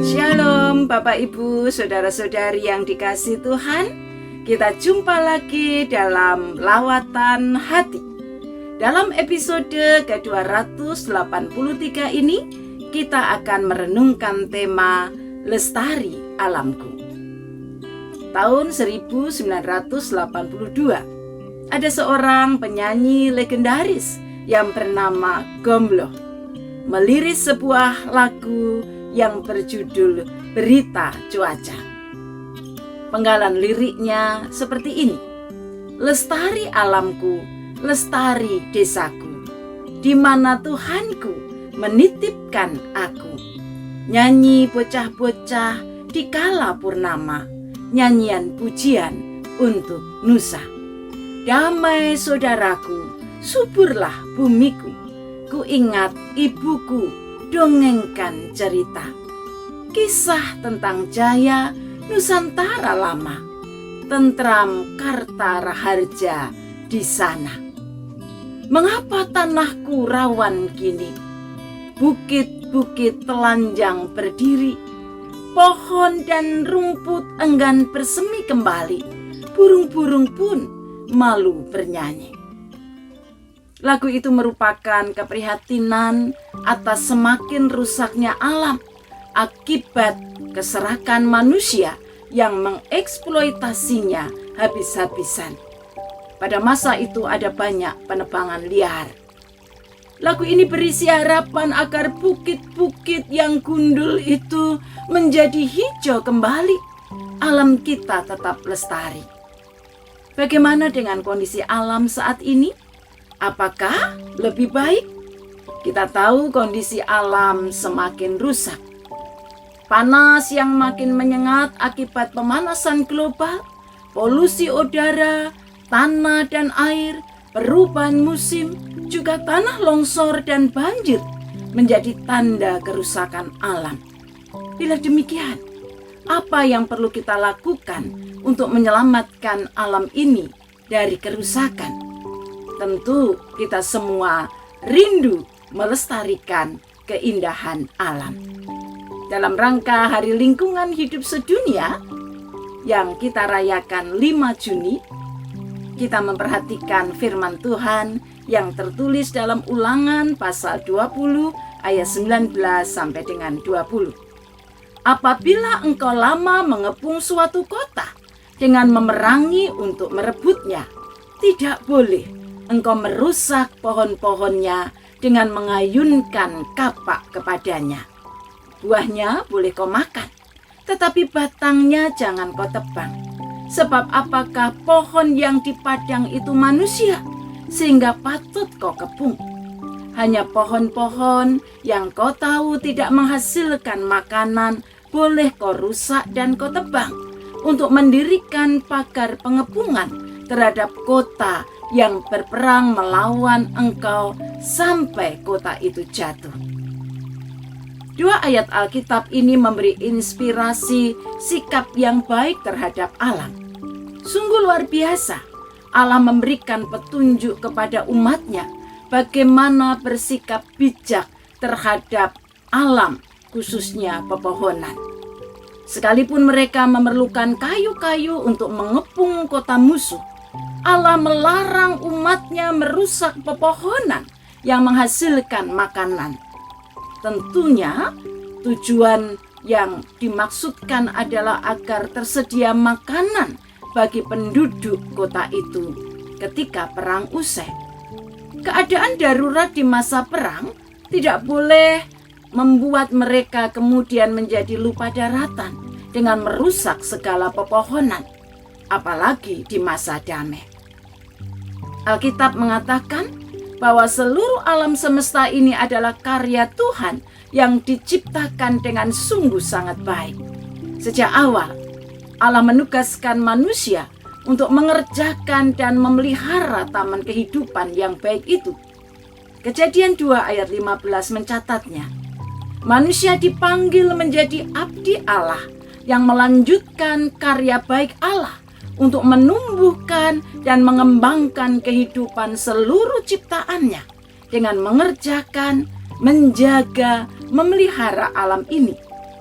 Shalom Bapak Ibu, Saudara-saudari yang dikasihi Tuhan. Kita jumpa lagi dalam Lawatan Hati. Dalam episode ke-283 ini, kita akan merenungkan tema Lestari Alamku. Tahun 1982, ada seorang penyanyi legendaris yang bernama Gombloh meliris sebuah lagu yang berjudul Berita Cuaca. Penggalan liriknya seperti ini: lestari alamku, lestari desaku, di mana Tuhanku menitipkan aku. Nyanyi bocah-bocah di kala purnama, nyanyian pujian untuk Nusa. Damai saudaraku, suburlah bumiku, ku ingat ibuku dongengkan cerita, kisah tentang jaya Nusantara lama, tentram Karta Raharja di sana. Mengapa tanahku rawan kini? Bukit-bukit telanjang berdiri, pohon dan rumput enggan bersemi kembali, burung-burung pun malu bernyanyi. Lagu itu merupakan keprihatinan atas semakin rusaknya alam akibat keserakan manusia yang mengeksploitasinya habis-habisan. Pada masa itu ada banyak penebangan liar. Lagu ini berisi harapan agar bukit-bukit yang gundul itu menjadi hijau kembali, alam kita tetap lestari. Bagaimana dengan kondisi alam saat ini? Apakah lebih baik? Kita tahu kondisi alam semakin rusak. Panas yang makin menyengat akibat pemanasan global, polusi udara, tanah dan air, perubahan musim, juga tanah longsor dan banjir menjadi tanda kerusakan alam. Bila demikian, apa yang perlu kita lakukan untuk menyelamatkan alam ini dari kerusakan? Tentu kita semua rindu melestarikan keindahan alam. Dalam rangka Hari Lingkungan Hidup Sedunia yang kita rayakan 5 Juni, kita memperhatikan firman Tuhan yang tertulis dalam Ulangan pasal 20 ayat 19 sampai dengan 20. Apabila engkau lama mengepung suatu kota dengan memerangi untuk merebutnya, tidak boleh engkau merusak pohon-pohonnya dengan mengayunkan kapak kepadanya. Buahnya boleh kau makan, tetapi batangnya jangan kau tebang. Sebab apakah pohon yang di padang itu manusia, sehingga patut kau kepung? Hanya pohon-pohon yang kau tahu tidak menghasilkan makanan boleh kau rusak dan kau tebang, untuk mendirikan pagar pengepungan terhadap kota yang berperang melawan engkau sampai kota itu jatuh. Dua ayat Alkitab ini memberi inspirasi sikap yang baik terhadap alam. Sungguh luar biasa, Allah memberikan petunjuk kepada umatnya bagaimana bersikap bijak terhadap alam, khususnya pepohonan. Sekalipun mereka memerlukan kayu-kayu untuk mengepung kota musuh, Allah melarang umatnya merusak pepohonan yang menghasilkan makanan. Tentunya tujuan yang dimaksudkan adalah agar tersedia makanan bagi penduduk kota itu ketika perang usai. Keadaan darurat di masa perang tidak boleh membuat mereka kemudian menjadi lupa daratan dengan merusak segala pepohonan, apalagi di masa damai. Alkitab mengatakan bahwa seluruh alam semesta ini adalah karya Tuhan yang diciptakan dengan sungguh sangat baik. Sejak awal, Allah menugaskan manusia untuk mengerjakan dan memelihara taman kehidupan yang baik itu. Kejadian 2 ayat 15 mencatatnya. Manusia dipanggil menjadi abdi Allah yang melanjutkan karya baik Allah untuk menumbuhkan dan mengembangkan kehidupan seluruh ciptaannya dengan mengerjakan, menjaga, memelihara alam ini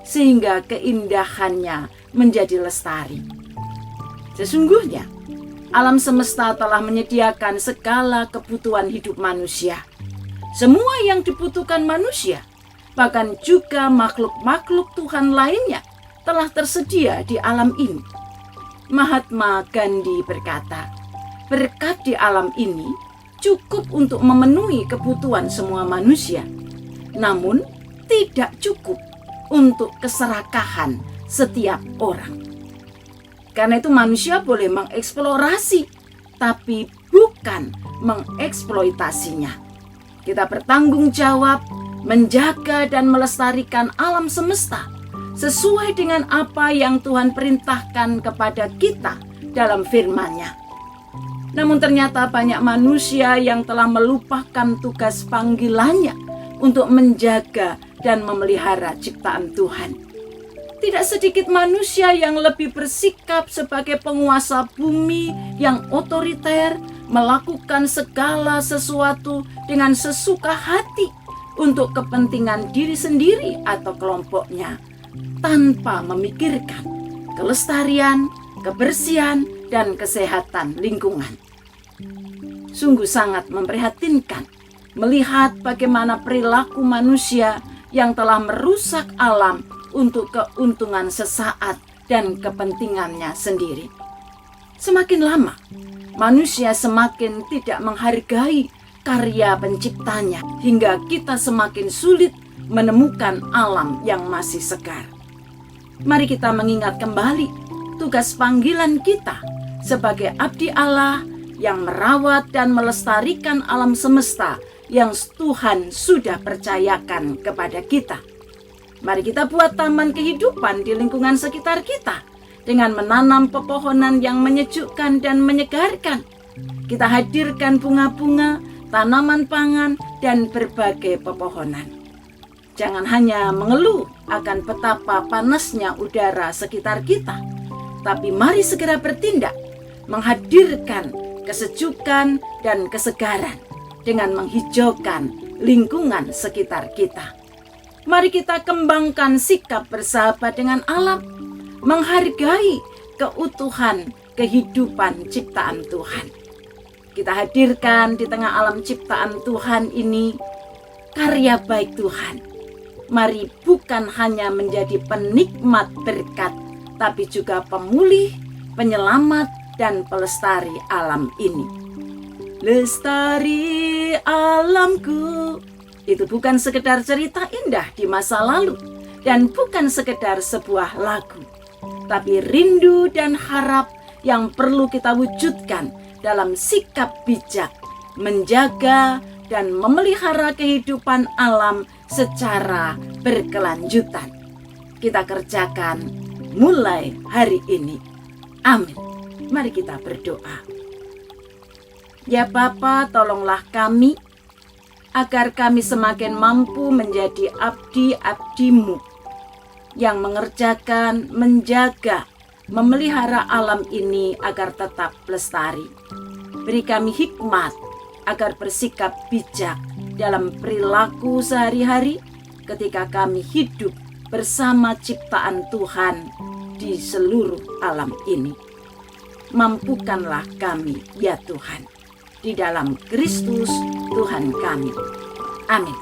sehingga keindahannya menjadi lestari. Sesungguhnya alam semesta telah menyediakan segala kebutuhan hidup manusia. Semua yang dibutuhkan manusia, bahkan juga makhluk-makhluk Tuhan lainnya, telah tersedia di alam ini. Mahatma Gandhi berkata, berkat di alam ini cukup untuk memenuhi kebutuhan semua manusia, namun tidak cukup untuk keserakahan setiap orang. Karena itu manusia boleh mengeksplorasi, tapi bukan mengeksploitasinya. Kita bertanggung jawab menjaga dan melestarikan alam semesta sesuai dengan apa yang Tuhan perintahkan kepada kita dalam firman-Nya. Namun ternyata banyak manusia yang telah melupakan tugas panggilannya untuk menjaga dan memelihara ciptaan Tuhan. Tidak sedikit manusia yang lebih bersikap sebagai penguasa bumi yang otoriter, melakukan segala sesuatu dengan sesuka hati untuk kepentingan diri sendiri atau kelompoknya, tanpa memikirkan kelestarian, kebersihan, dan kesehatan lingkungan. Sungguh sangat memprihatinkan melihat bagaimana perilaku manusia yang telah merusak alam untuk keuntungan sesaat dan kepentingannya sendiri. Semakin lama, manusia semakin tidak menghargai karya penciptanya, hingga kita semakin sulit menemukan alam yang masih segar. Mari kita mengingat kembali tugas panggilan kita sebagai abdi Allah yang merawat dan melestarikan alam semesta yang Tuhan sudah percayakan kepada kita. Mari kita buat taman kehidupan di lingkungan sekitar kita dengan menanam pepohonan yang menyejukkan dan menyegarkan. Kita hadirkan bunga-bunga, tanaman pangan, dan berbagai pepohonan. Jangan hanya mengeluh akan betapa panasnya udara sekitar kita, tapi mari segera bertindak, menghadirkan kesejukan dan kesegaran dengan menghijaukan lingkungan sekitar kita. Mari kita kembangkan sikap bersahabat dengan alam, menghargai keutuhan kehidupan ciptaan Tuhan. Kita hadirkan di tengah alam ciptaan Tuhan ini karya baik Tuhan. Mari bukan hanya menjadi penikmat berkat, tapi juga pemulih, penyelamat, dan pelestari alam ini. Lestari alamku, itu bukan sekedar cerita indah di masa lalu dan bukan sekedar sebuah lagu, tapi rindu dan harap yang perlu kita wujudkan dalam sikap bijak, menjaga dan memelihara kehidupan alam secara berkelanjutan. Kita kerjakan mulai hari ini. Amin. Mari kita berdoa. Ya Bapa, tolonglah kami agar kami semakin mampu menjadi abdi-abdi-Mu yang mengerjakan, menjaga, memelihara alam ini agar tetap lestari. Beri kami hikmat agar bersikap bijak dalam perilaku sehari-hari ketika kami hidup bersama ciptaan Tuhan di seluruh alam ini. Mampukanlah kami, ya Tuhan, di dalam Kristus Tuhan kami. Amin.